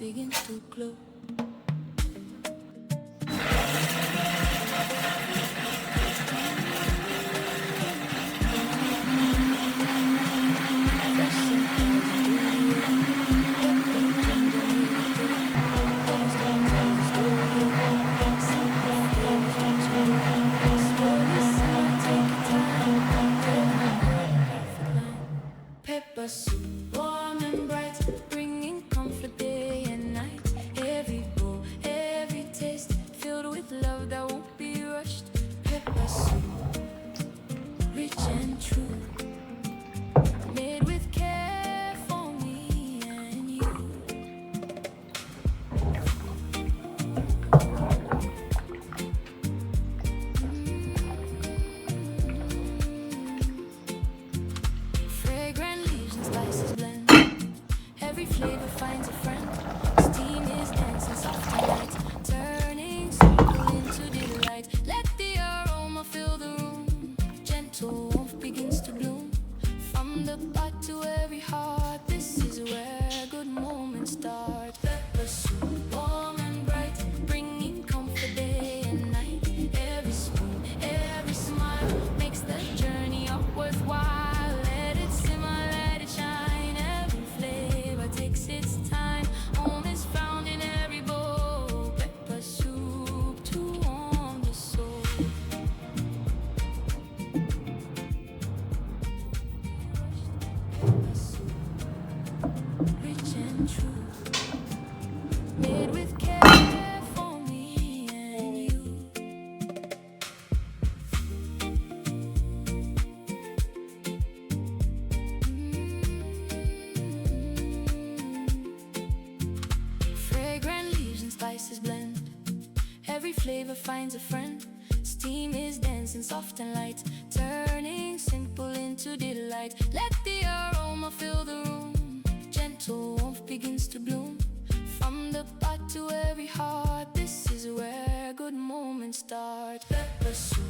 begins to glow. Pepper soup, warm and bright, bringing comfort day and night. Every bowl, every taste, filled with love that won't be rushed. Pepper soup, rich and true, made with care for me and you. Fragrant leaves and spices blend. Every flavor finds a friend. Steam is dancing soft and light, turning simple into delight. Let the aroma fill the room. Gentle warmth begins to bloom. From the pot to every heart, this is where good moments start. Pepper soup, warm and bright, bringing comfort day and night. Every spoon, every smile makes the journey up worthwhile. Let it simmer, let it shine. Every flavor takes its time. Home is found in every bowl. Pepper soup to warm the soul. Pepper soup, rich and true, made with care for me and you. Fragrant leaves and spices blend. Every flavor finds a friend. Steam is dancing soft and light, turning simple into delight. Let the aroma fill the room. Gentle warmth begins to bloom. From the pot to every heart, this is where good moments start. Pepper soup,